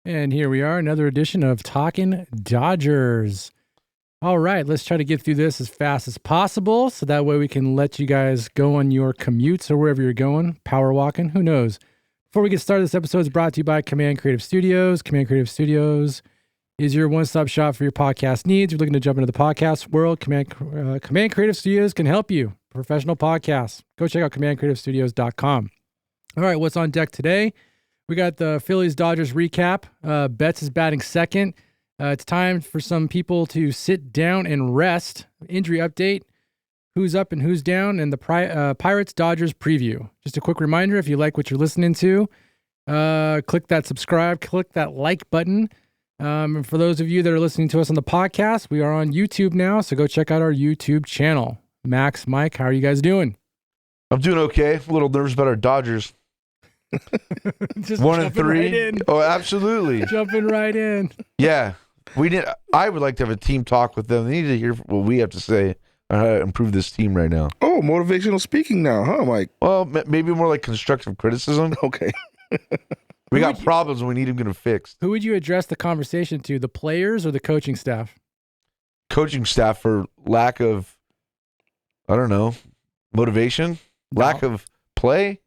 And here we are, another edition of Talking Dodgers. All right, let's try to get through this as fast as possible so that way we can let you guys go on your commutes or wherever you're going, power walking, who knows. Before we get started, this episode is brought to you by Command Creative Studios. Command Creative Studios is your one-stop shop for your podcast needs. If you're looking to jump into the podcast world, Command Creative Studios can help you. Professional podcasts. Go check out commandcreativestudios.com. All right, what's on deck today? We got the Phillies-Dodgers recap. Betts is batting second. It's time for some people to sit down and rest. Injury update, who's up and who's down, and the Pirates-Dodgers preview. Just a quick reminder, if you like what you're listening to, click that subscribe, click that like button. And for those of you that are listening to us on the podcast, we are on YouTube now, so go check out our YouTube channel. Max, Mike, how are you guys doing? I'm doing okay. A little nervous about our Dodgers. Just 1-3. Right in. Oh, absolutely. Jumping right in. Yeah. I would like to have a team talk with them. They need to hear what we have to say on how to improve this team right now. Oh, motivational speaking now, huh, Mike? Well, maybe more like constructive criticism. Okay. We got problems and we need them getting fixed. Who would you address the conversation to, the players or the coaching staff? Coaching staff for lack of, I don't know, motivation, lack of play.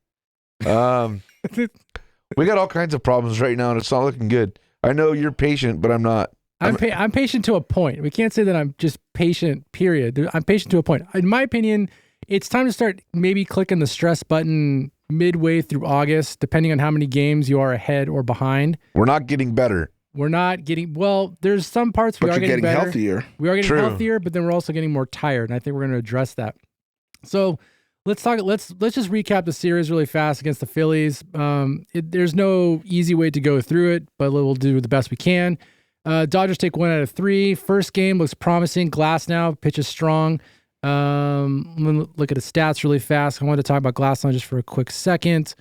We got all kinds of problems right now and it's not looking good. I know you're patient, but I'm not. I'm patient to a point. We can't say that I'm just patient, period. I'm patient to a point. In my opinion, it's time to start maybe clicking the stress button midway through August, depending on how many games you are ahead or behind. We're not getting better. We're not getting, well, there's some parts we are getting better. Healthier. We are getting True. healthier, but then we're also getting more tired, and I think we're going to address that. So let's just recap the series really fast against the Phillies. There's no easy way to go through it, but we'll do the best we can. Dodgers take 1 out of 3. First game looks promising. Glasnow pitches strong. I'm going to look at the stats really fast. I wanted to talk about Glasnow just for a quick second.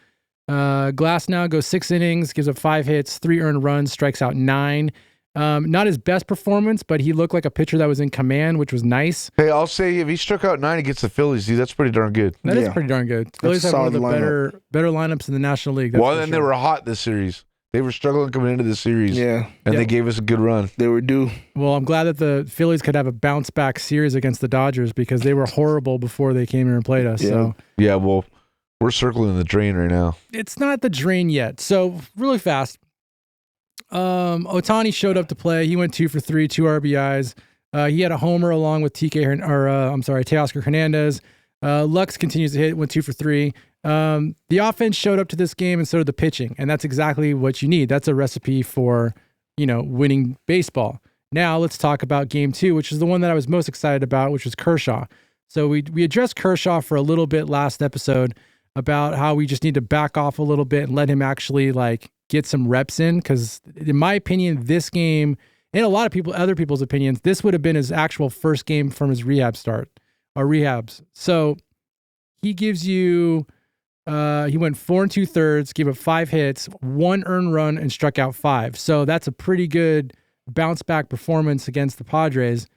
Glasnow goes 6 innings, gives up 5 hits, 3 earned runs, strikes out 9. Not his best performance, but he looked like a pitcher that was in command, which was nice. Hey, I'll say if he struck out 9 against the Phillies, dude, that's pretty darn good. That is pretty darn good. Phillies have one of the better lineups in the National League. Well, they were hot this series. They were struggling coming into the series. Yeah. And they gave us a good run. They were due. Well, I'm glad that the Phillies could have a bounce back series against the Dodgers because they were horrible before they came here and played us. Yeah. So yeah, well, we're circling the drain right now. it's not the drain yet. So really fast. Ohtani showed up to play. He went 2 for 3, 2 RBIs. He had a homer along with Teoscar Hernandez. Lux continues to hit, went 2 for 3. The offense showed up to this game and so did the pitching, and that's exactly what you need. That's a recipe for, winning baseball. Now let's talk about game 2, which is the one that I was most excited about, which was Kershaw. So we addressed Kershaw for a little bit last episode about how we just need to back off a little bit and let him actually get some reps in. Because in my opinion, this game, and a lot of other people's opinions, this would have been his actual first game from his rehabs. So he gives you, he went 4 2/3, gave up 5 hits, 1 earned run, and struck out 5. So that's a pretty good bounce back performance against the Padres.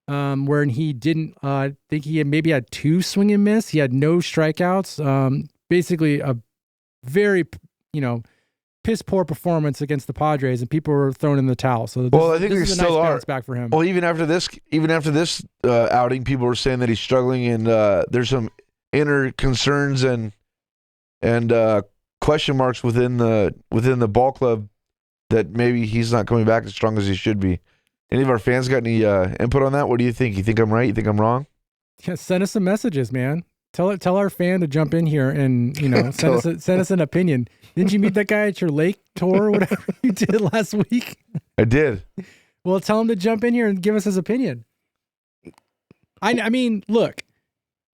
Where he didn't, I think he had 2 swing and miss. He had no strikeouts. Basically a very, piss poor performance against the Padres, and people were thrown in the towel. So I think they still are. Bounce back for him. Well, even after this outing, people were saying that he's struggling, and there's some inner concerns and question marks within the ball club that maybe he's not coming back as strong as he should be. Any of our fans got any input on that? What do you think? You think I'm right? You think I'm wrong? Yeah, send us some messages, man. Tell our fan to jump in here and send us an opinion. Didn't you meet that guy at your lake tour or whatever you did last week? I did. Well, tell him to jump in here and give us his opinion. I mean, look,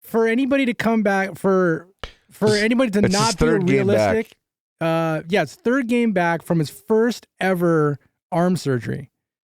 for anybody to come back, for anybody to not be realistic, it's 3rd game back from his first ever arm surgery.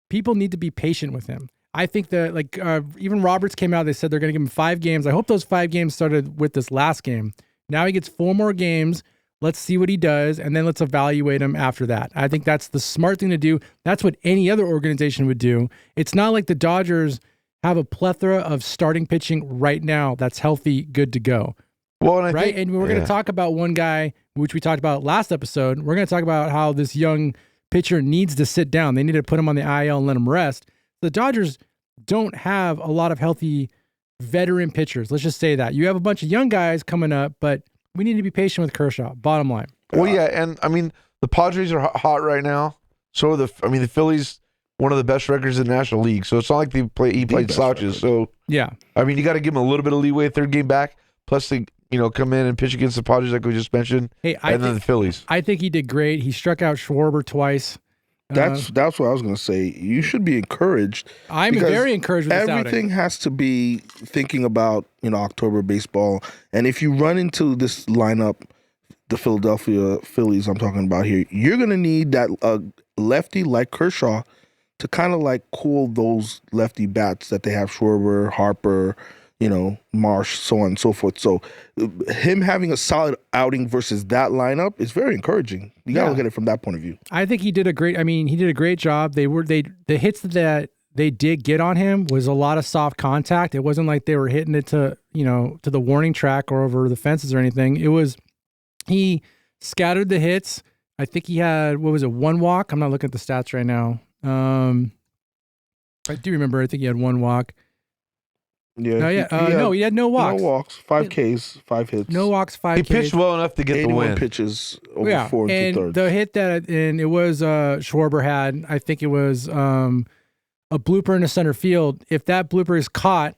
People need to be patient with him. I think that even Roberts came out, they said they're going to give him 5 games. I hope those 5 games started with this last game. Now he gets 4 more games. Let's see what he does, and then let's evaluate him after that. I think that's the smart thing to do. That's what any other organization would do. It's not like the Dodgers have a plethora of starting pitching right now that's healthy, good to go. Well, and and we're going to talk about one guy, which we talked about last episode. We're going to talk about how this young pitcher needs to sit down. They need to put him on the IL and let him rest. The Dodgers don't have a lot of healthy veteran pitchers. Let's just say that. You have a bunch of young guys coming up, but we need to be patient with Kershaw. Bottom line. Well, yeah, and I mean the Padres are hot right now. So are the Phillies, one of the best records in the National League. So it's not like he played slouches. So yeah, I mean you got to give him a little bit of leeway. Third game back, plus they come in and pitch against the Padres like we just mentioned. Hey, then the Phillies. I think he did great. He struck out Schwarber twice. That's what I was going to say. You should be encouraged. I'm very encouraged with this everything has to be thinking about October baseball. And if you run into this lineup, the Philadelphia Phillies I'm talking about here, you're going to need that lefty like Kershaw to kind of like cool those lefty bats that they have, Schwarber, Harper, Marsh, so on and so forth. So him having a solid outing versus that lineup is very encouraging. You got to look at it from that point of view. I think he did a great job. The hits that they did get on him was a lot of soft contact. It wasn't like they were hitting it to the warning track or over the fences or anything. He scattered the hits. I think he had, one walk? I'm not looking at the stats right now. I do remember, I think he had one walk. Yeah. He had no walks. No walks. 5 Ks, 5 hits. No walks, 5 Ks. He pitched well enough to get the win. Pitches over 4 and 2/3. The hit and it was Schwarber had, I think it was a blooper in the center field. If that blooper is caught,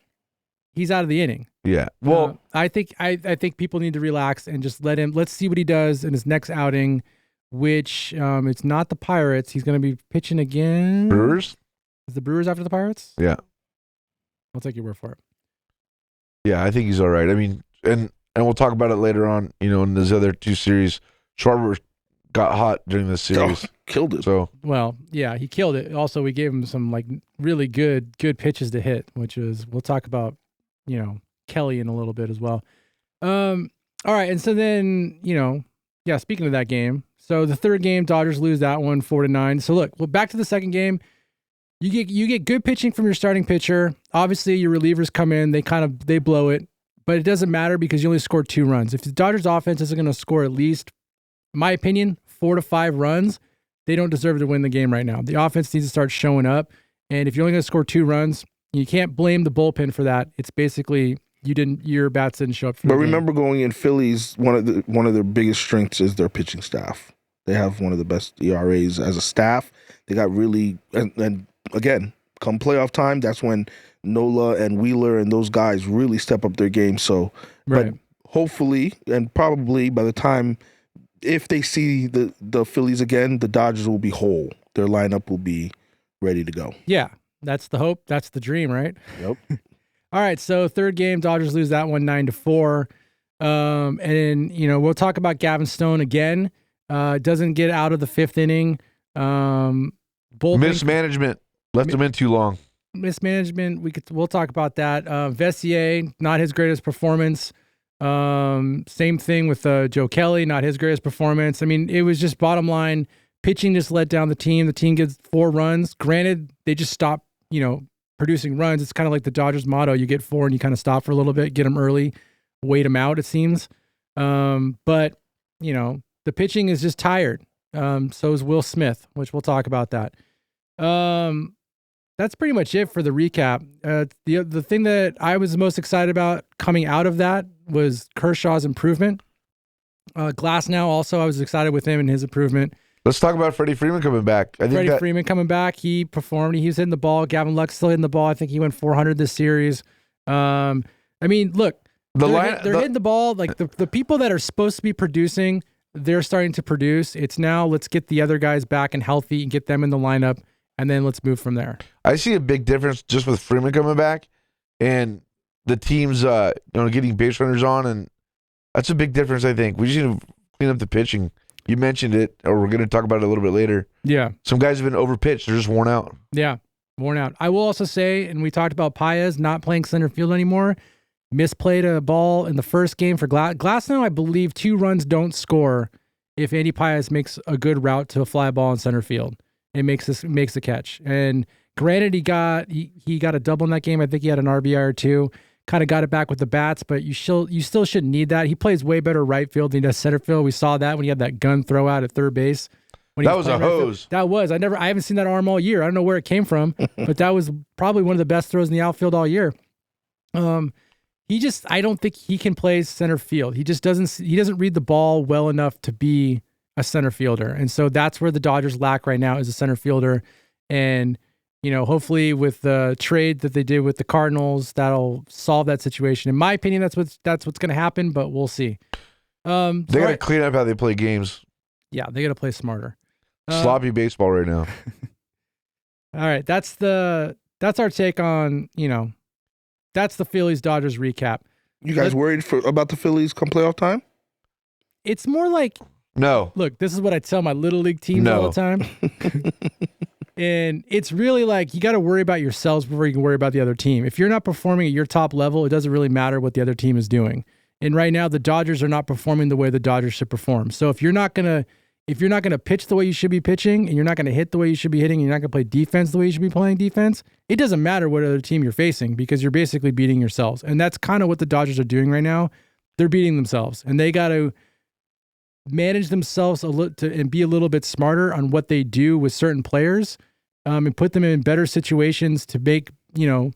he's out of the inning. Yeah. Well, I think people need to relax and just let's see what he does in his next outing, which it's not the Pirates. He's going to be pitching again. Brewers? Is the Brewers after the Pirates? Yeah. I'll take your word for it. Yeah, I think he's all right. I mean, and we'll talk about it later on, in those other 2 series. Schwarber got hot during this series. Killed it. So, well, yeah, he killed it. Also, we gave him some really good pitches to hit, which is, we'll talk about, Kelly in a little bit as well. All right. And so then, speaking of that game, so the third game, Dodgers lose that one 4-9. So look, back to the second game. You get good pitching from your starting pitcher. Obviously, your relievers come in, they blow it, but it doesn't matter because you only scored 2 runs. If the Dodgers offense isn't going to score at least, in my opinion, 4 to 5 runs, they don't deserve to win the game right now. The offense needs to start showing up, and if you're only going to score 2 runs, you can't blame the bullpen for that. It's basically your bats didn't show up for the game. Remember, going in, Phillies, one of their biggest strengths is their pitching staff. They have one of the best ERAs as a staff. They got really and again, come playoff time, that's when Nola and Wheeler and those guys really step up their game. So, right. But hopefully and probably by the time, if they see the Phillies again, the Dodgers will be whole. Their lineup will be ready to go. Yeah, that's the hope. That's the dream, right? Yep. All right, so third game, Dodgers lose that one 9-4. And then, we'll talk about Gavin Stone again. Doesn't get out of the 5th inning. Mismanagement. Left him in too long. Mismanagement. We'll talk about that. Vessier, not his greatest performance. Same thing with Joe Kelly, not his greatest performance. I mean, it was just bottom line. Pitching just let down the team. The team gets 4 runs. Granted, they just stopped, producing runs. It's kind of like the Dodgers motto. You get 4 and you kind of stop for a little bit, get them early, wait them out, it seems. But, the pitching is just tired. So is Will Smith, which we'll talk about that. That's pretty much it for the recap. The thing that I was most excited about coming out of that was Kershaw's improvement. Glasnow also, I was excited with him and his improvement. Let's talk about Freddie Freeman coming back. Freddie Freeman coming back. He performed. He was hitting the ball. Gavin Lux still hitting the ball. I think he went 400 this series. I mean, look, they're hitting the ball. Like the people that are supposed to be producing, they're starting to produce. It's now let's get the other guys back and healthy and get them in the lineup, and then let's move from there. I see a big difference just with Freeman coming back and the teams getting base runners on, and that's a big difference, I think. We just need to clean up the pitching. You mentioned it, or we're going to talk about it a little bit later. Yeah. Some guys have been overpitched. They're just worn out. Yeah, worn out. I will also say, and we talked about Paez not playing center field anymore, misplayed a ball in the first game for Glasnow. I believe 2 runs don't score if Andy Paez makes a good route to a fly ball in center field. It makes a catch. And granted, he got a double in that game. I think he had an RBI or 2. Kind of got it back with the bats, but you still shouldn't need that. He plays way better right field than he does center field. We saw that when he had that gun throw out at third base. when he That was a playing right field. hose. That was. I haven't seen that arm all year. I don't know where it came from, but that was probably one of the best throws in the outfield all year. I don't think he can play center field. He doesn't read the ball well enough to be a center fielder. And so that's where the Dodgers lack right now, is a center fielder. And, hopefully with the trade that they did with the Cardinals, that'll solve that situation. In my opinion, that's what's going to happen, but we'll see. They got to clean up how they play games. Yeah, they got to play smarter. Sloppy baseball right now. All right, that's our take on, that's the Phillies Dodgers recap. You guys worried about the Phillies come playoff time? It's more like, No. look, this is what I tell my little league teams all the time. And it's really like, you got to worry about yourselves before you can worry about the other team. If you're not performing at your top level, it doesn't really matter what the other team is doing. And right now, the Dodgers are not performing the way the Dodgers should perform. So if you're not gonna pitch the way you should be pitching, and you're not gonna hit the way you should be hitting, and you're not gonna play defense the way you should be playing defense, it doesn't matter what other team you're facing, because you're basically beating yourselves. And that's kind of what the Dodgers are doing right now. They're beating themselves, and they got to manage themselves and be a little bit smarter on what they do with certain players, and put them in better situations to make, to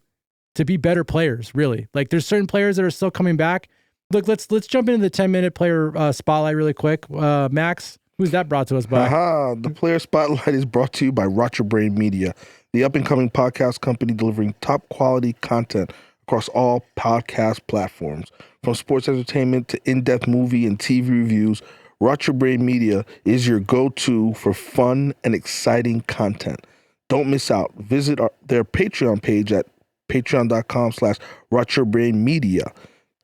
be better players. Really, like there's certain players that are still coming back. Look, let's jump into the 10-minute player spotlight really quick. Max, who's that brought to us by? The player spotlight is brought to you by Roger Brain Media, the up-and-coming podcast company delivering top-quality content across all podcast platforms. From sports entertainment to in-depth movie and TV reviews, Roger Brain Media is your go-to for fun and exciting content. Don't miss out. Visit their Patreon page at patreon.com/RogerBrainMedia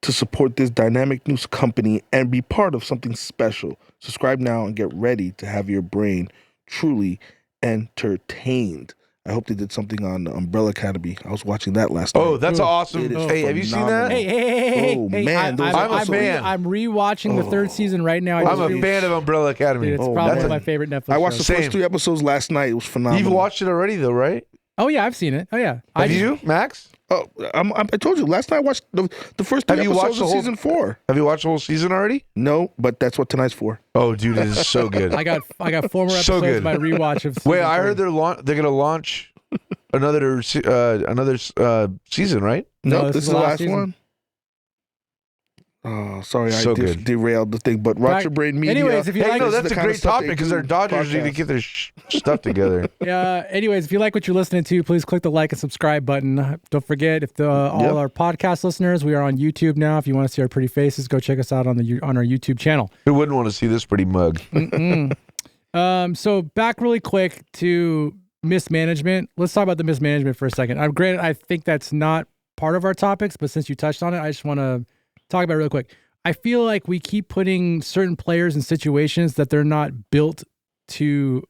to support this dynamic news company and be part of something special. Subscribe now and get ready to have your brain truly entertained. I hope they did something on Umbrella Academy. I was watching that last night. Oh, that's awesome. Hey, have you seen that? Hey. Oh, man. I'm a fan. I'm rewatching the third season right now. I'm a fan of Umbrella Academy. Dude, it's probably one of my favorite Netflix I watched shows. the first 3 episodes last night. It was phenomenal. You've watched it already, though, right? Oh, yeah, I've seen it. Oh, yeah. Have you, Max? Oh, I told you last night I watched the first 3 episodes of season 4. Have you watched the whole season already? No, but that's what tonight's for. Oh, dude, it is so good. I got 4 more episodes So good. of my rewatch of season Wait, I heard 3. they're going to launch another season, right? No, this is the last season. one. Oh, sorry, So I good. derailed the thing. But Roger Brain Media. Anyways, if you like, No, this is that's the a kind of great stuff topic they because do our Dodgers need to podcasts. get their stuff together. anyways, if you like what you're listening to, please click the like and subscribe button. Don't forget, if all our podcast listeners, we are on YouTube now. If you want to see our pretty faces, go check us out on our YouTube channel. Who wouldn't want to see this pretty mug? So back really quick to mismanagement. Let's talk about the mismanagement for a second. Granted, I think that's not part of our topics, but since you touched on it, I just want to talk about it real quick. I feel like we keep putting certain players in situations that they're not built to,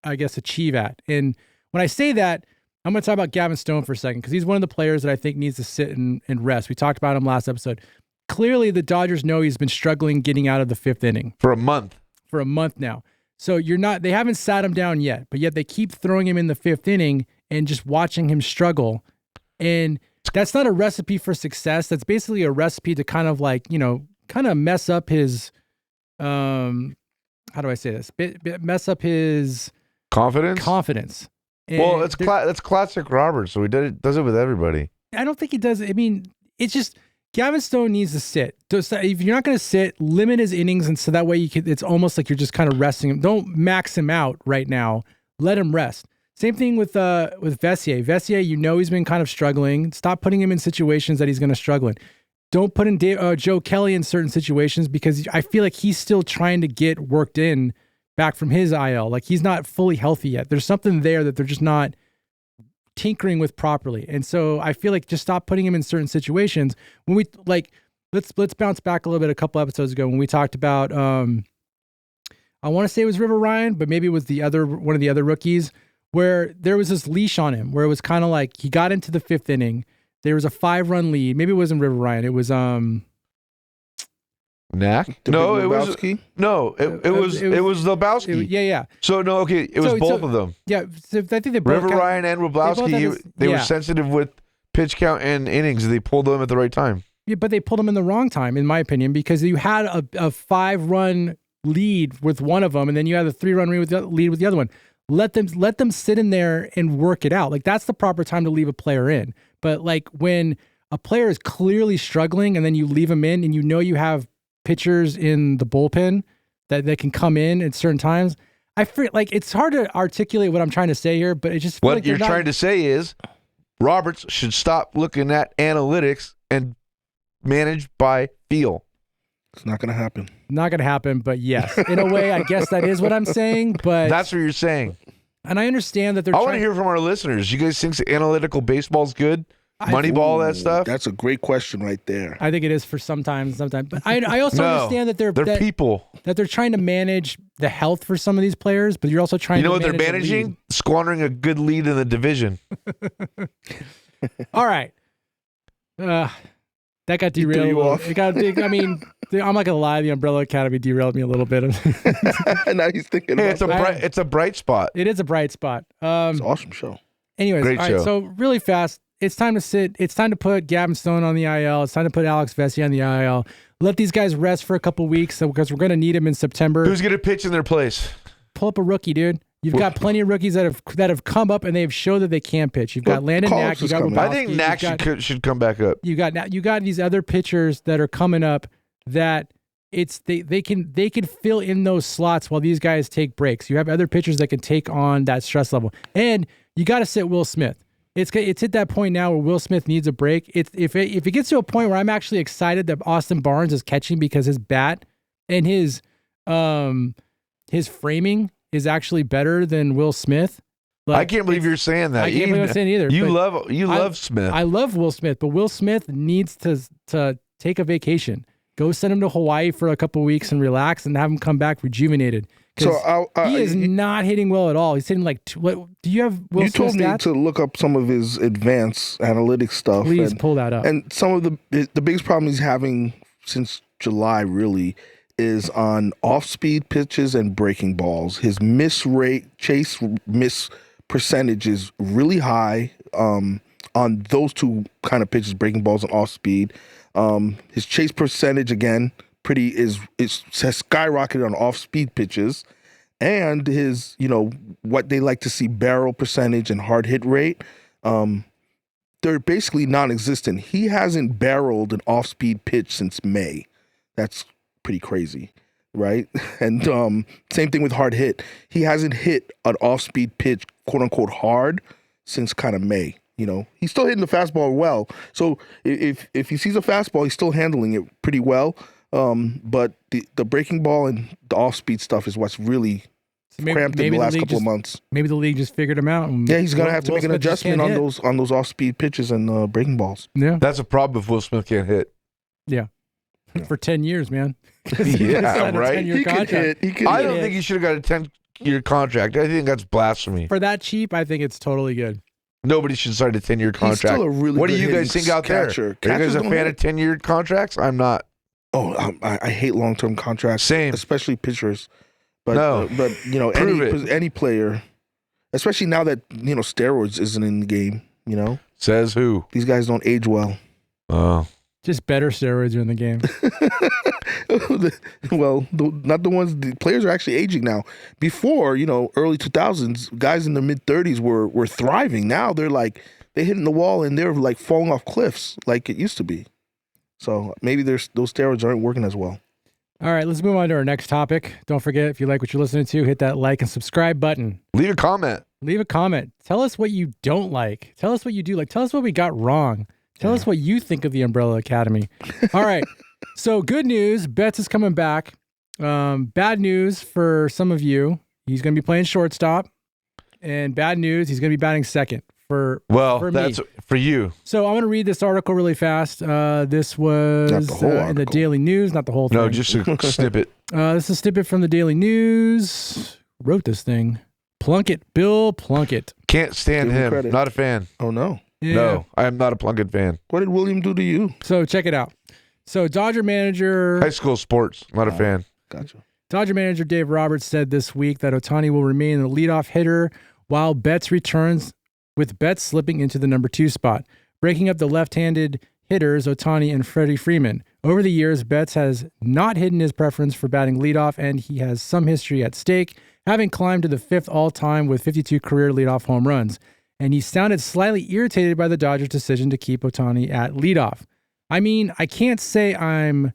I guess, achieve at. And when I say that, I'm going to talk about Gavin Stone for a second, because he's one of the players that I think needs to sit and rest. We talked about him last episode. Clearly, the Dodgers know he's been struggling getting out of the 5th inning. For a month now. So they haven't sat him down yet, but yet they keep throwing him in the 5th inning and just watching him struggle. And that's not a recipe for success. That's basically a recipe to kind of mess up his, how do I say this? Mess up his confidence. And well, that's classic Robert. So he does it with everybody. I don't think he does. I mean, it's just Gavin Stone needs to sit. If you're not going to sit, limit his innings, and so that way it's almost like you're just kind of resting him. Don't max him out right now. Let him rest. Same thing with Vessier. Vessier, he's been kind of struggling. Stop putting him in situations that he's going to struggle in. Don't put in Joe Kelly in certain situations, because I feel like he's still trying to get worked in back from his IL. Like, he's not fully healthy yet. There's something there that they're just not tinkering with properly. And so I feel like just stop putting him in certain situations. When we let's bounce back a little bit. A couple episodes ago when we talked about, I want to say it was River Ryan, but maybe it was one of the other rookies, where there was this leash on him, where it was kind of like he got into the 5th inning. There was a 5-run lead. Maybe it wasn't River Ryan. It was Knack? No, it was Lebowski. Yeah. So no, okay, it was both of them. Yeah, so I think they both River Ryan and Lebowski. They were sensitive with pitch count and innings. They pulled them at the right time. Yeah, but they pulled him in the wrong time, in my opinion, because you had a 5-run lead with one of them, and then you have the 3-run lead with the other one. Let them sit in there and work it out. Like, that's the proper time to leave a player in. But like when a player is clearly struggling and then you leave them in and you know you have pitchers in the bullpen that can come in at certain times, I feel like it's hard to articulate what I'm trying to say here, but it just what you're trying to say is Roberts should stop looking at analytics and manage by feel. It's not going to happen. Not going to happen, but yes. In a way, I guess that is what I'm saying, but... That's what you're saying. And I understand that they're I want to hear from our listeners. You guys think analytical baseball's good? Moneyball, that stuff? That's a great question right there. I think it is for sometimes. But I also understand that they're people. That they're trying to manage the health for some of these players, but you're also trying to You know what manage they're managing? Squandering a good lead in the division. All right. That got derailed. It got. I mean, I'm not gonna lie. The Umbrella Academy derailed me a little bit. Now he's thinking. Hey, it's a bright spot. It is a bright spot. It's an awesome show. Anyways, great all show. right. So really fast. It's time to sit. It's time to put Gavin Stone on the IL. It's time to put Alex Vesey on the IL. Let these guys rest for a couple weeks because we're gonna need them in September. Who's gonna pitch in their place? Pull up a rookie, dude. You've got plenty of rookies that have come up and they've showed that they can pitch. You've got Landon Knack. You got Rogowski, I think Knack should come back up. You got these other pitchers that are coming up that they can fill in those slots while these guys take breaks. You have other pitchers that can take on that stress level, and you got to sit Will Smith. It's at that point now where Will Smith needs a break. If it gets to a point where I'm actually excited that Austin Barnes is catching because his bat and his framing is actually better than Will Smith. Like, I can't believe you're saying that. I can't believe I'm saying it either. You love Smith. I love Will Smith, but Will Smith needs to take a vacation. Go send him to Hawaii for a couple of weeks and relax, and have him come back rejuvenated. So he is not hitting well at all. He's hitting like what? Do you have Will Smith told me stats? to look up some of his advanced analytics stuff. Please pull that up. And some of the biggest problem he's having since July really is on off-speed pitches and breaking balls. His chase miss percentage is really high on those two kind of pitches, breaking balls and off-speed. His chase percentage again has skyrocketed on off-speed pitches, and his what they like to see barrel percentage and hard hit rate. They're basically non-existent. He hasn't barreled an off-speed pitch since May. That's pretty crazy, right? And same thing with hard hit. He hasn't hit an off-speed pitch, quote unquote, hard since kind of May. He's still hitting the fastball well. So if he sees a fastball, he's still handling it pretty well. But the breaking ball and the off-speed stuff is what's really cramped in the last couple of months. Maybe the league just figured him out. Yeah, he's gonna have to make an adjustment on those off-speed pitches and breaking balls. Yeah, that's a problem if Will Smith can't hit. Yeah. For 10 years, man. Yeah, right. He could hit. I don't think he should have got a 10-year contract. I think that's blasphemy. For that cheap, I think it's totally good. Nobody should sign a 10-year contract. He's still a really what do good you guys think out there? Catcher. Are you guys a fan of 10-year contracts? I'm not. Oh, I hate long-term contracts. Same. Especially pitchers. But no. Any player, especially now that steroids isn't in the game. Says who? These guys don't age well. Oh. Just better steroids are in the game. Well, not the ones. The players are actually aging now. Before, early 2000s, guys in their mid-30s were thriving. Now they're hitting the wall and they're like falling off cliffs like it used to be. So maybe those steroids aren't working as well. All right, let's move on to our next topic. Don't forget, if you like what you're listening to, hit that like and subscribe button. Leave a comment. Tell us what you don't like. Tell us what you do like. Tell us what we got wrong. Tell us what you think of the Umbrella Academy. All right. So good news, Betts is coming back. Bad news for some of you, he's going to be playing shortstop. And bad news, he's going to be batting second for that's me. For you. So I'm going to read this article really fast. This was in the Daily News, not the whole thing. No, just a snippet. This is a snippet from the Daily News. Wrote this thing. Bill Plunkett. Can't stand him. Credit. Not a fan. Oh, no. Yeah. No, I am not a Plunkett fan. What did William do to you? So check it out. So Dodger manager... High school sports. Not a fan. Gotcha. Dodger manager Dave Roberts said this week that Ohtani will remain the leadoff hitter while Betts returns, with Betts slipping into the number 2 spot. Breaking up the left-handed hitters, Ohtani and Freddie Freeman. Over the years, Betts has not hidden his preference for batting leadoff, and he has some history at stake, having climbed to the 5th all-time with 52 career leadoff home runs. And he sounded slightly irritated by the Dodgers' decision to keep Ohtani at leadoff. I mean, I can't say I'm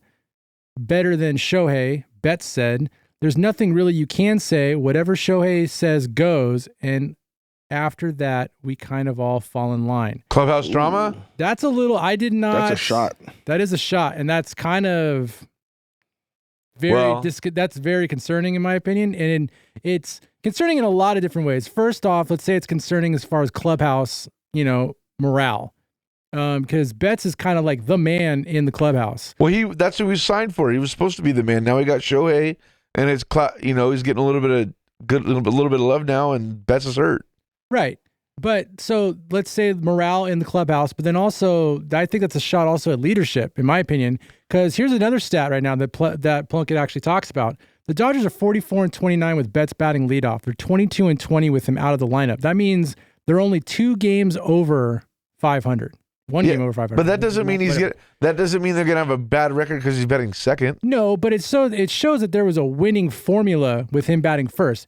better than Shohei, Betts said. There's nothing really you can say. Whatever Shohei says goes, and after that, we kind of all fall in line. Clubhouse drama? That's a little, I did not. That's a shot. That is a shot, and that's kind of that's very concerning in my opinion, and it's concerning in a lot of different ways. First off, let's say it's concerning as far as clubhouse, morale, because Betts is kind of like the man in the clubhouse. Well, that's who he signed for. He was supposed to be the man. Now he got Shohei, and it's he's getting a little bit of love now, and Betts is hurt. Right. But so let's say morale in the clubhouse, but then also I think that's a shot also at leadership, in my opinion, because here's another stat right now that Plunkett actually talks about. The Dodgers are 44-29 with Betts batting leadoff. They're 22-20 with him out of the lineup. That means they're only 2 games over 500. One game over 500. But that doesn't mean that doesn't mean they're gonna have a bad record because he's batting second. No, but it shows that there was a winning formula with him batting first.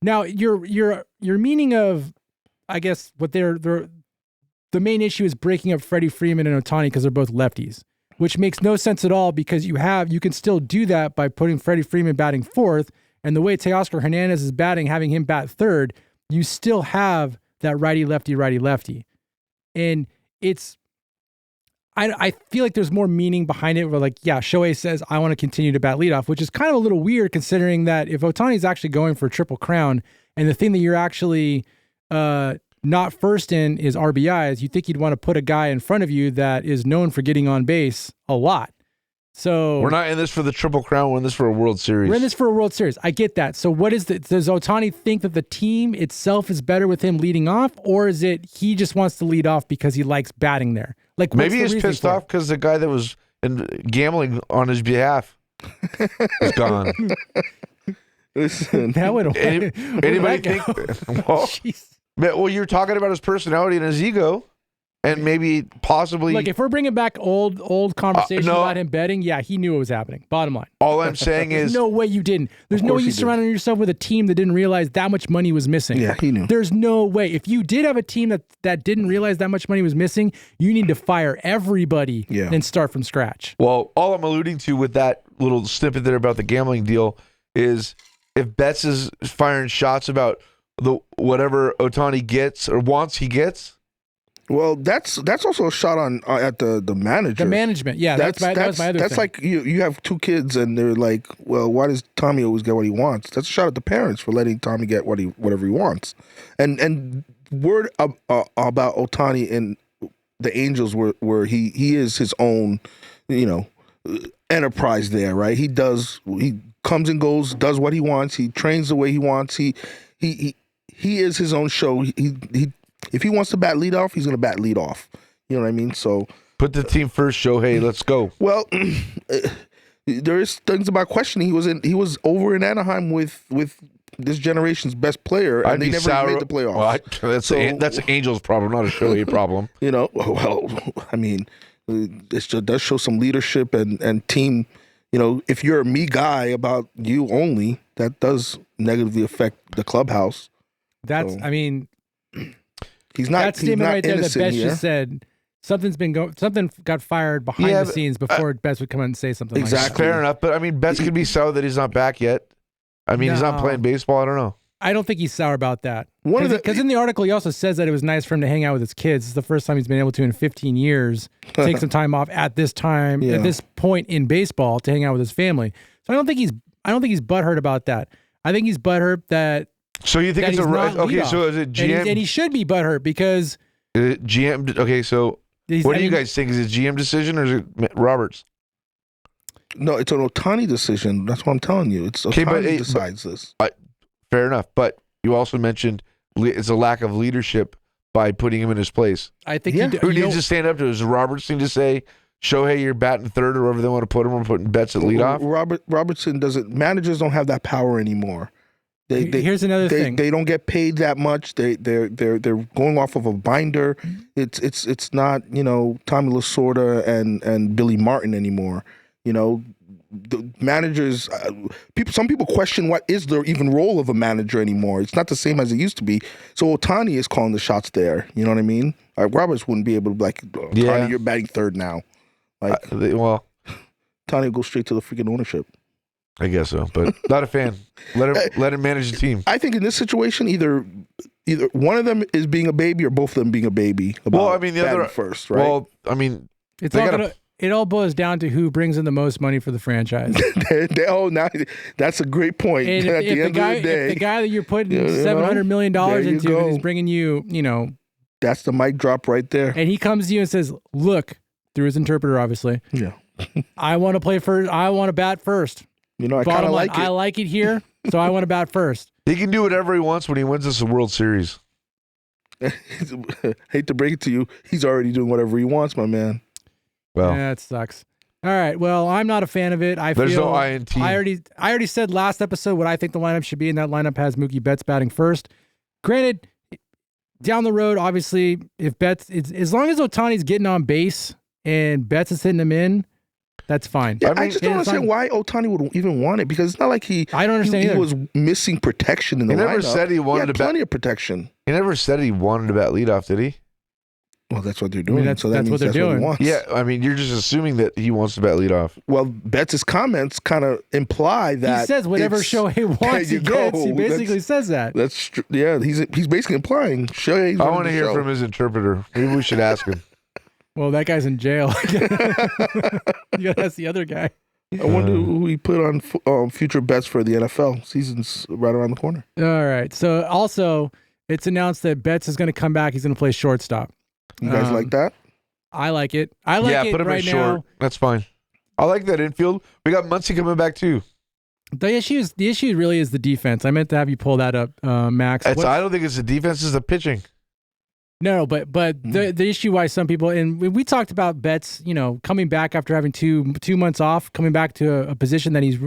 Now your meaning of, I guess what the main issue is breaking up Freddie Freeman and Ohtani because they're both lefties, which makes no sense at all because you can still do that by putting Freddie Freeman batting fourth, and the way Teoscar Hernandez is batting, having him bat third, you still have that righty lefty, and I feel like there's more meaning behind it. Where Shohei says I want to continue to bat leadoff, which is kind of a little weird considering that if Ohtani's actually going for a triple crown, and the thing that you're actually not first in is RBIs, you think you'd want to put a guy in front of you that is known for getting on base a lot. So we're not in this for the Triple Crown. We're in this for a World Series. We're in this for a World Series. I get that. So does Ohtani think that the team itself is better with him leading off, or is it he just wants to lead off because he likes batting there? Like maybe he's pissed off because the guy that was gambling on his behalf is gone. That would anybody think? Well, you're talking about his personality and his ego, and maybe possibly. Look, if we're bringing back old conversation about him betting, he knew what was happening. Bottom line. All I'm saying is, no way you didn't. There's no way you surrounded yourself with a team that didn't realize that much money was missing. Yeah, he knew. There's no way. If you did have a team that didn't realize that much money was missing, you need to fire everybody and start from scratch. Well, all I'm alluding to with that little snippet there about the gambling deal is if Betts is firing shots about whatever Ohtani gets or wants, he gets. Well, that's also a shot at the manager. The management, yeah. That was my other thing. That's like you have 2 kids and they're like, well, why does Tommy always get what he wants? That's a shot at the parents for letting Tommy get whatever he wants. And word about Ohtani and the Angels where he is his own, enterprise there, right? He comes and goes, does what he wants. He trains the way he wants. He is his own show. If he wants to bat leadoff, he's going to bat leadoff. You know what I mean? So put the team first, Shohei. Let's go. Well, there is things about questioning. He was over in Anaheim with this generation's best player, and they never made the playoffs. Well, that's an Angels problem, not a Shohei problem. Well, I mean, it does show some leadership and team. If you're a me guy about you only, that does negatively affect the clubhouse. I mean, he's not. That statement right there that Betts here. just said, something got fired behind the scenes before Betts would come out and say something like that. Exactly. Fair enough, but I mean, Betts could be sour that he's not back yet. I mean, he's not playing baseball. I don't know. I don't think he's sour about that. Because in the article, he also says that it was nice for him to hang out with his kids. It's the first time he's been able to in 15 years take some time off at this point in baseball to hang out with his family. So I don't think he's butthurt about that. I think he's butthurt that. So you think it's okay? So is it GM? And he should be butthurt because GM. Okay, so what do you guys think? Is it GM decision or is it Roberts? No, it's an Ohtani decision. That's what I'm telling you. It's Ohtani who decides this. Fair enough, but you also mentioned it's a lack of leadership by putting him in his place. I think who needs to stand up to it? Does Roberts need to say, Shohei, you're batting third, or wherever they want to put him, or putting Betts at leadoff? Robertson doesn't. Managers don't have that power anymore. Here's another thing. They don't get paid that much. They're going off of a binder. It's not Tommy Lasorda and Billy Martin anymore. The managers, some people question what is the even role of a manager anymore. It's not the same as it used to be. So Ohtani is calling the shots there. You know what I mean? Like Roberts wouldn't be able to be like, Ohtani, you're batting third now. Like, Ohtani will go straight to the freaking ownership. I guess so, but not a fan. Let him manage the team. I think in this situation, either one of them is being a baby or both of them being a baby. The other first, right? Well, I mean, it all boils down to who brings in the most money for the franchise. Now that's a great point. And if the guy that you're putting $700 million into is bringing you, that's the mic drop right there. And he comes to you and says, "Look," through his interpreter, obviously. Yeah. I want to play first. I want to bat first. I kind of like it. I like it here, so I want to bat first. He can do whatever he wants when he wins us a World Series. Hate to break it to you, he's already doing whatever he wants, my man. Well, yeah, it sucks. All right. Well, I'm not a fan of it. There's no INT. I already said last episode what I think the lineup should be, and that lineup has Mookie Betts batting first. Granted, down the road, obviously, if Betts, as long as Ohtani's getting on base and Betts is hitting him in, that's fine. Yeah, I just don't understand why Ohtani would even want it, because it's not like I don't understand he was missing protection in the lineup. He never said he wanted to bat. Plenty of protection. He never said he wanted to bat leadoff, did he? Well, that's what they're doing. That's what they're doing. What yeah, I mean, you're just assuming that he wants to bat leadoff. Well, Betts' comments kind of imply that he says whatever Shohei wants, he gets. He basically says that. That's yeah. He's basically implying Shohei. I want to hear from his interpreter. Maybe we should ask him. Well, that guy's in jail. Yeah, that's the other guy. I wonder who he put on future bets for the NFL. Season's right around the corner. All right. So also, it's announced that Betts is going to come back. He's going to play shortstop. You guys like that? I like it. I like it put him right in short. now. That's fine. I like that infield. We got Muncy coming back too. The issue really is the defense. I meant to have you pull that up, Max. I don't think it's the defense; it's the pitching. No, but the issue why some people, and we talked about Betts, coming back after having two months off, coming back to a position that he's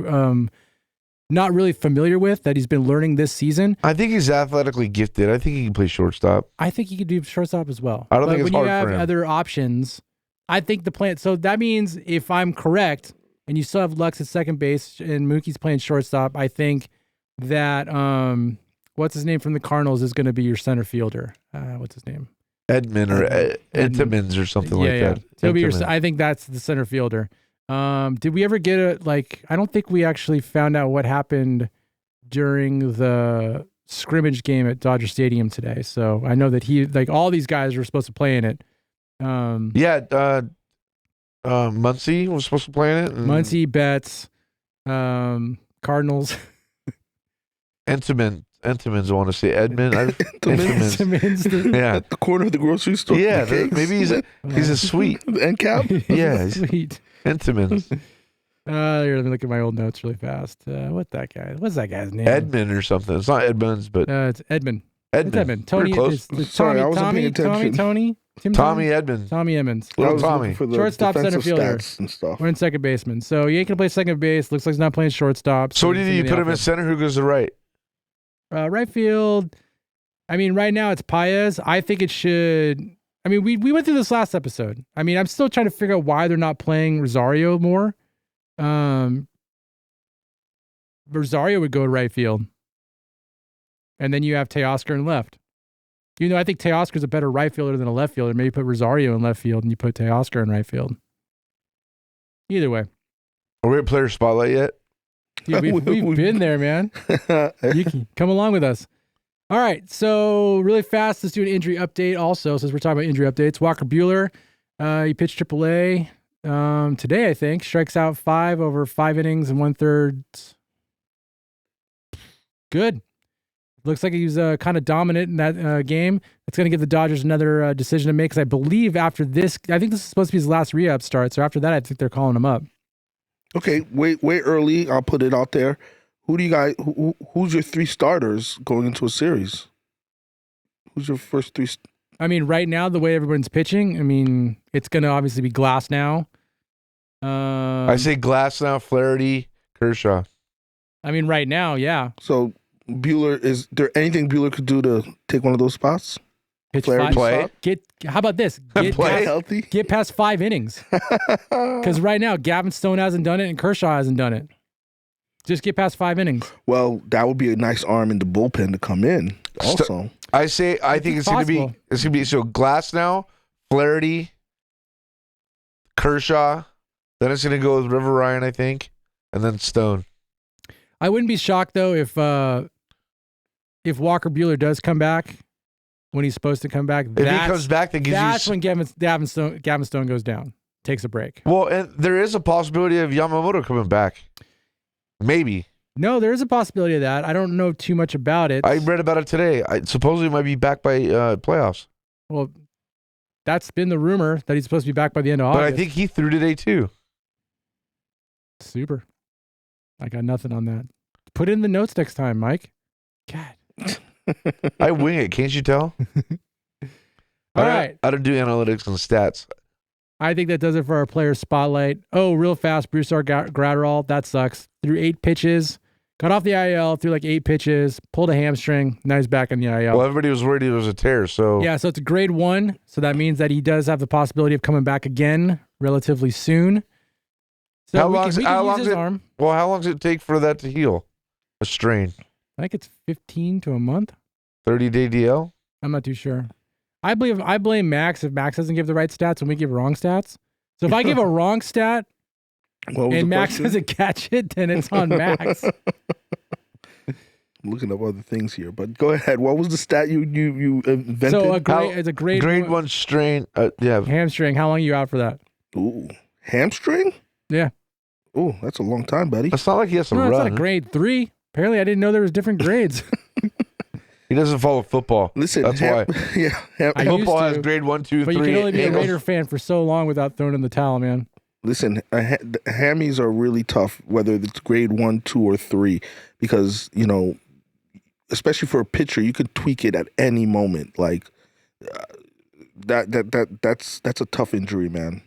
not really familiar with, that he's been learning this season. I think he's athletically gifted. I think he can play shortstop. I think he could do shortstop as well. I don't think it's hard for him. When you have other options, I think the plan. So that means if I'm correct, and you still have Lux at second base and Mookie's playing shortstop, I think that what's his name from the Cardinals is going to be your center fielder. What's his name? Edmund or Edmonds or something like that. He'll be I think that's the center fielder. Did we ever get I don't think we actually found out what happened during the scrimmage game at Dodger Stadium today. So I know that all these guys were supposed to play in it. Muncy was supposed to play in it. Muncy, Betts, Cardinals. Entenmann's, I want to say Edmund. Entenmann's yeah, at the corner of the grocery store. Yeah, maybe he's a sweet end cap. Yeah, sweet. Entenmann's. Here, let me look at my old notes really fast. What's that guy's name? Edmund or something. It's not Edmunds, but it's Edmund. Edmund. It's Edmund. Tony. Close. Sorry, I wasn't paying attention. Tommy Edmonds. Tommy Edmonds. Little Tommy. Shortstop, center fielder, and stuff. We're in second baseman. So he ain't gonna play second base. Looks like he's not playing shortstop. So what did you put him in center? Who goes to right? Right field. I mean, right now it's Paez. I think it should. I mean, we went through this last episode. I mean, I'm still trying to figure out why they're not playing Rosario more. Rosario would go to right field, and then you have Teoscar in left. I think Teoscar's a better right fielder than a left fielder. Maybe put Rosario in left field and you put Teoscar in right field. Either way. Are we at player spotlight yet? Yeah, we've been there, man. You can come along with us. All right, so really fast, let's do an injury update also, since we're talking about injury updates. Walker Buehler, he pitched AAA today, I think. Strikes out 5 over 5 innings and 1/3. Good. Looks like he was kind of dominant in that game. It's going to give the Dodgers another decision to make, because I believe after this, I think this is supposed to be his last rehab start, so after that, I think they're calling him up. Okay, way early. I'll put it out there. Who do you guys? Who's your 3 starters going into a series? Who's your first 3? I mean, right now, the way everyone's pitching, I mean, it's going to obviously be Glass now. I say Glass now, Flaherty, Kershaw. I mean, right now, yeah. So Bueller, is there anything Bueller could do to take one of those spots? Pitch Flaherty five. Play. How about this? Play. Healthy. Get past 5 innings. Because right now, Gavin Stone hasn't done it and Kershaw hasn't done it. Just get past 5 innings. Well, that would be a nice arm in the bullpen to come in. Also, I think it's going to be so Glass now, Flaherty, Kershaw, then it's going to go with River Ryan, I think, and then Stone. I wouldn't be shocked though if Walker Buehler does come back when he's supposed to come back. If he comes back, then that's when Gavin Stone goes down, takes a break. Well, and there is a possibility of Yamamoto coming back. Maybe. No, there is a possibility of that. I don't know too much about it. I read about it today. Supposedly might be back by playoffs. Well, that's been the rumor that he's supposed to be back by the end of August. But I think he threw today too. Super. I got nothing on that. Put it in the notes next time, Mike. God. I wing it, can't you tell? All right. I don't do analytics and stats. I think that does it for our player spotlight. Oh, real fast, Brusar Gratterall. That sucks. Threw 8 pitches. Got off the IL, threw like 8 pitches, pulled a hamstring. Now he's back in the IL. Well, everybody was worried it was a tear, so... Yeah, so it's a grade 1. So that means that he does have the possibility of coming back again relatively soon. So how we long can use his arm. Well, how long does it take for that to heal? A strain? I think it's 15 to a month. 30-day DL? I'm not too sure. I blame Max if Max doesn't give the right stats and we give wrong stats. So if I give a wrong stat and Max doesn't catch it, then it's on Max. I'm looking up other things here, but go ahead. What was the stat you invented? So it's a grade 1 strain. Yeah. Hamstring. How long are you out for that? Ooh, hamstring? Yeah. Ooh, that's a long time, buddy. It's not like he has to No, run. it's not a grade 3. Apparently, I didn't know there was different grades. He doesn't follow football. Listen, that's why. Yeah, football has grade 1, 2, 3. But you can only be a Raider fan for so long without throwing in the towel, man. Listen, hammies are really tough, whether it's grade 1, 2, or 3, because especially for a pitcher, you could tweak it at any moment. Like that's a tough injury, man.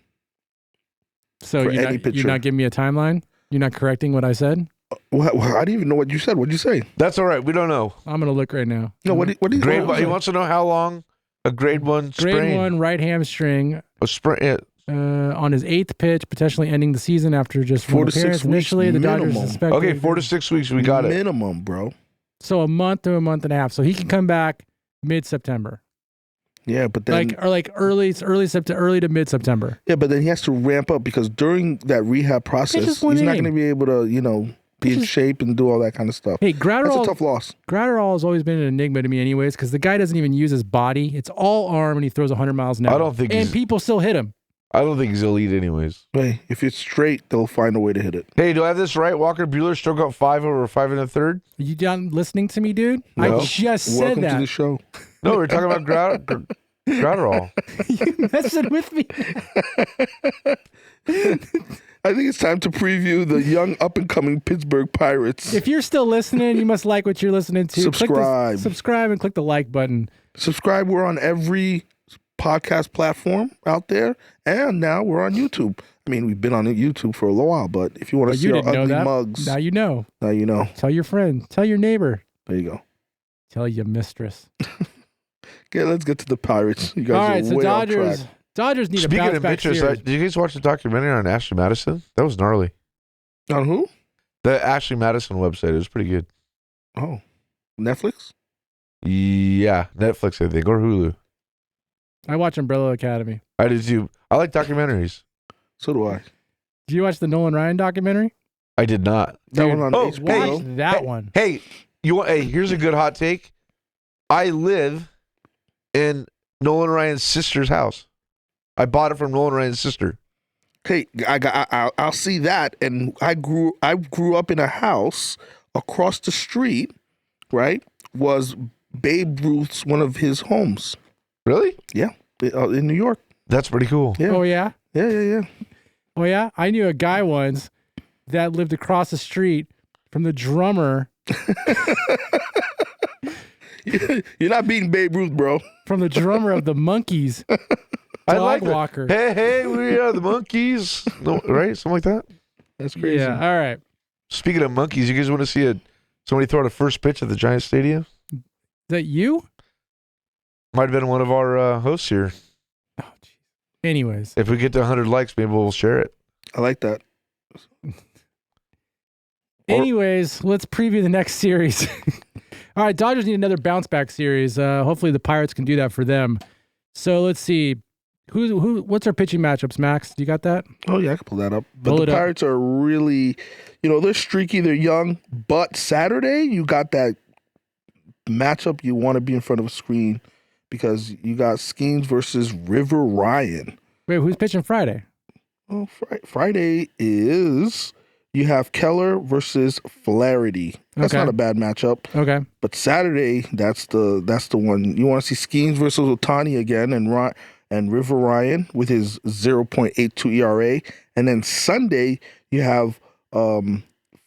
So you're not giving me a timeline? You're not correcting what I said? Well, I didn't even know what you said. What'd you say? That's all right. We don't know. I'm going to look right now. No, what is grade 1? He wants to know how long a grade 1 sprain. Grade 1 right hamstring. A sprain. On his 8th pitch, potentially ending the season after just 4 to 6 appearance. weeks Initially, the Dodgers minimum. suspected. Okay, 4 to 6 weeks. We got it. Minimum, bro. So a month to a month and a half. So he can come back mid-September. Yeah, but then early to mid-September. Yeah, but then he has to ramp up because during that rehab process, he's not going to be able to, be in shape and do all that kind of stuff. Hey, that's a tough loss. Gratterall has always been an enigma to me anyways because the guy doesn't even use his body. It's all arm and he throws 100 miles an hour. I don't think and people still hit him. I don't think he's elite anyways. Hey, if it's straight, they'll find a way to hit it. Hey, do I have this right? Walker Buehler struck out 5 over 5 1/3? You done listening to me, dude? No. I just said Welcome that. to the show. No, we're talking about Gratterall. You messing with me? I think it's time to preview the young up-and-coming Pittsburgh Pirates. If you're still listening, you must like what you're listening to. Subscribe. Subscribe and click the like button. Subscribe. We're on every podcast platform out there, and now we're on YouTube. I mean, we've been on YouTube for a little while, but if you want to see our ugly mugs, now you know. Now you know. Tell your friend. Tell your neighbor. There you go. Tell your mistress. Okay, let's get to the Pirates. You guys all right, are so way off track. Dodgers need Speaking a bounce of back bitches, series. did you guys watch the documentary on Ashley Madison? That was gnarly. On who? The Ashley Madison website. It was pretty good. Oh, Netflix? Yeah, Netflix, I think, or Hulu. I watch Umbrella Academy. I did too. I like documentaries. So do I. Did you watch the Nolan Ryan documentary? I did not. That Dude, one on HBO. Watch that one. Hey, here's a good hot take. I live in Nolan Ryan's sister's house. I bought it from Nolan Ryan's sister. Hey, I'll see that. And I grew up in a house across the street. Right, was Babe Ruth's one of his homes. Really? Yeah, in New York. That's pretty cool. Yeah. Oh yeah. Yeah. Oh yeah. I knew a guy once that lived across the street from the drummer. You're not beating Babe Ruth, bro. From the drummer of the Monkees. I like that. Walker. Hey, we are the Monkees. No, right? Something like that? That's crazy. Yeah. All right. Speaking of monkeys, you guys want to see a Somebody throw out a first pitch at the Giants Stadium? Is that you? Might have been one of our hosts here. Oh, geez. Anyways. If we get to 100 likes, maybe we'll share it. I like that. Anyways, let's preview the next series. All right, Dodgers need another bounce back series. Hopefully the Pirates can do that for them. So let's see. What's our pitching matchups, Max? Do you got that? Oh, yeah, I can pull that up. But Pull the it up. Pirates are really, they're streaky, they're young. But Saturday, you got that matchup you want to be in front of a screen because you got Skeens versus River Ryan. Wait, who's pitching Friday? Well, Friday is you have Keller versus Flaherty. That's Okay. not a bad matchup. Okay. But Saturday, that's the one. You want to see Skeens versus Ohtani again and River Ryan with his 0.82 ERA. And then Sunday, you have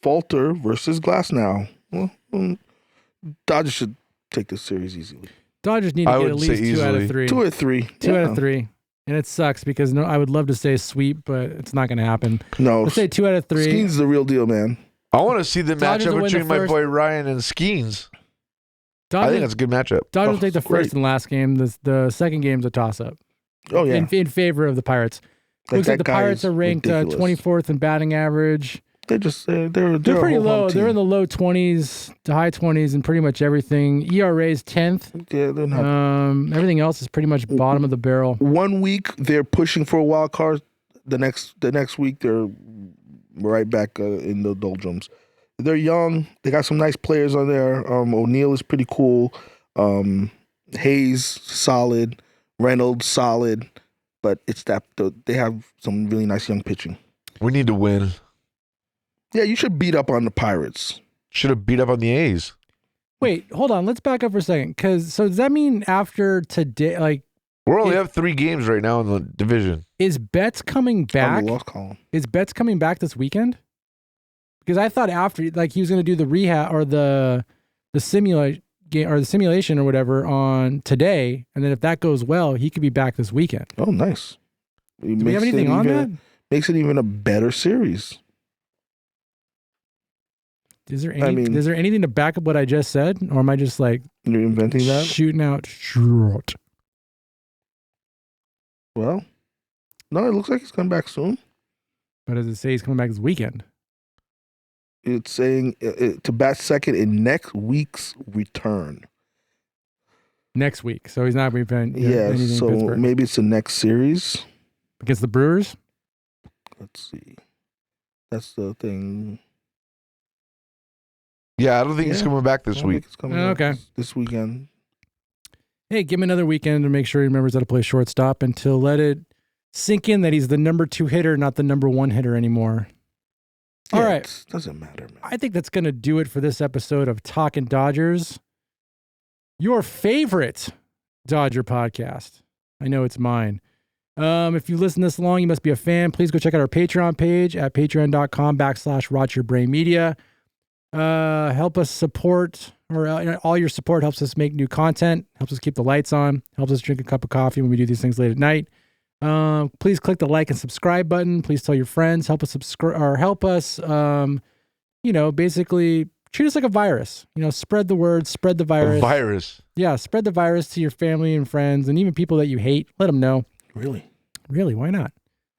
Falter versus Glasnow. Well, Dodgers should take this series easily. Dodgers need to I get at would say least 2 out of easily. 3. 2 or 3. Two Yeah. out of 3. And it sucks because I would love to say sweep, but it's not going to happen. No, Let's say 2 out of 3. Skeens is the real deal, man. I want to see the Dodgers will matchup win the between my first. boy Ryan and Skeens. I Dodgers, think that's a good matchup. Dodgers Oh, will take the it's great. first and last game. The second game's a toss-up. Oh, yeah. In favor of the Pirates. Looks like that the guy Pirates is are ranked ridiculous. 24th in batting average. They're just they're They're a pretty whole low. hum They're in team. the low 20s to high 20s in pretty much everything. ERA is 10th. Yeah, they're not. Everything else is pretty much bottom of the barrel. 1 week they're pushing for a wild card. The next week they're right back in the doldrums. They're young. They got some nice players on there. O'Neal is pretty cool. Hayes solid. Reynolds solid. But it's that they have some really nice young pitching. We need to win. Yeah, you should beat up on the Pirates. Should have beat up on the A's. Wait, hold on. Let's back up for a second. So does that mean after today, like, We only have 3 games right now in the division. is Betts coming On back? the loss column. Is Betts coming back this weekend? Because I thought after, like, he was going to do the rehab or the simulation or the simulation or whatever on today, and then if that goes well, he could be back this weekend. Oh, nice. Do we have anything on that? Makes it even a better series. Is there mean- anything to back up what I just said, or am I just like You're inventing that? shooting out short? Well, no, it looks like he's coming back soon. But does it say he's coming back this weekend? It's saying to bat second in next week's return. Next week, so he's not going to be playing. Yeah, anything in so Pittsburgh. maybe it's the next series. Against the Brewers. Let's see. That's the thing. Yeah, I don't think he's Yeah. coming back I this don't week. think it's coming Oh, back okay. this weekend. Hey, give him another weekend to make sure he remembers how to play shortstop and to let it sink in that he's the number 2 hitter, not the number 1 hitter anymore. All Yeah, right. it doesn't matter, man. I think that's going to do it for this episode of Talking Dodgers, your favorite Dodger podcast. I know it's mine. If you listen this long, you must be a fan. Please go check out our Patreon page at patreon.com/RotYourBrainMedia. Help us support, or all your support helps us make new content, helps us keep the lights on, helps us drink a cup of coffee when we do these things late at night. Please click the like and subscribe button. Please tell your friends. Help us subscribe, or help us, basically treat us like a virus. Spread the word, spread the A virus. virus. Yeah, spread the virus to your family and friends, and even people that you hate. Let them know. Really? Really, why not?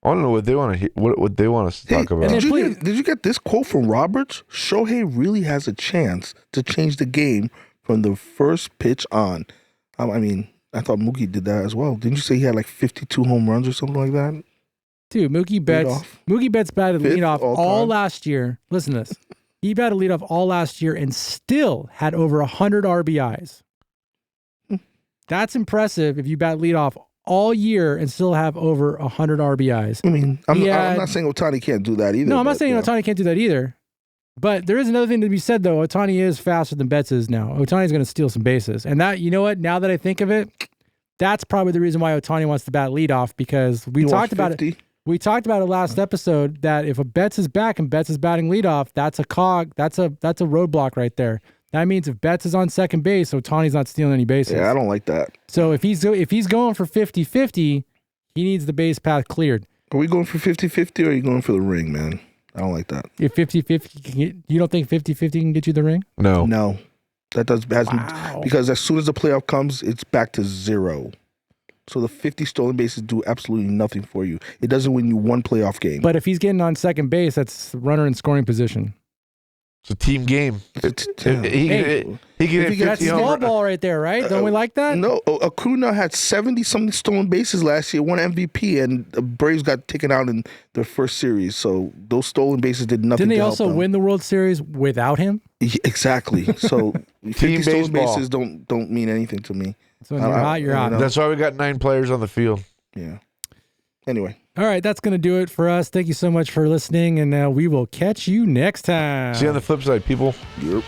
I don't know what they want to what they want us to talk about. and then- Did you get this quote from Roberts? Shohei really has a chance to change the game from the first pitch on. I mean, I thought Mookie did that as well. Didn't you say he had like 52 home runs or something like that? Dude, Mookie Betts batted Fifth leadoff all all time. last year. Listen to this. He batted leadoff all last year and still had over 100 RBIs. That's impressive if you bat leadoff all year and still have over 100 RBIs. I mean, I'm Yeah. not saying Ohtani can't do that either. No, I'm not but, saying yeah. Ohtani can't do that either. But there is another thing to be said, though. Ohtani is faster than Betts is now. Ohtani's going to steal some bases. And that, you know what? Now that I think of it, that's probably the reason why Ohtani wants to bat leadoff, because we He wants talked about it. 50. We talked about it last episode that if a Betts is back and Betts is batting leadoff, that's a cog. That's a roadblock right there. That means if Betts is on second base, Ohtani's not stealing any bases. Yeah, I don't like that. So if he's going for 50-50, he needs the base path cleared. Are we going for 50-50 or are you going for the ring, man? I don't like that. If 50-50 can get, you don't think 50-50 can get you the ring? No. No, that hasn't Wow. because as soon as the playoff comes, it's back to 0. So the 50 stolen bases do absolutely nothing for you. It doesn't win you one playoff game. But if he's getting on second base, that's runner in scoring position. It's a team game. He can If hit he gets 50 Small home. ball right there, right? Don't we like that? No, Acuna had 70-something stolen bases last year, won MVP, and the Braves got taken out in their first series. So those stolen bases did nothing. Didn't they to also help them. win the World Series without him? Yeah, exactly. So 50 Team stolen baseball. bases don't mean anything to me. So when you're hot, you're hot. That's why we got 9 players on the field. Yeah. Anyway. All right, that's going to do it for us. Thank you so much for listening, and we will catch you next time. See you on the flip side, people. Yep.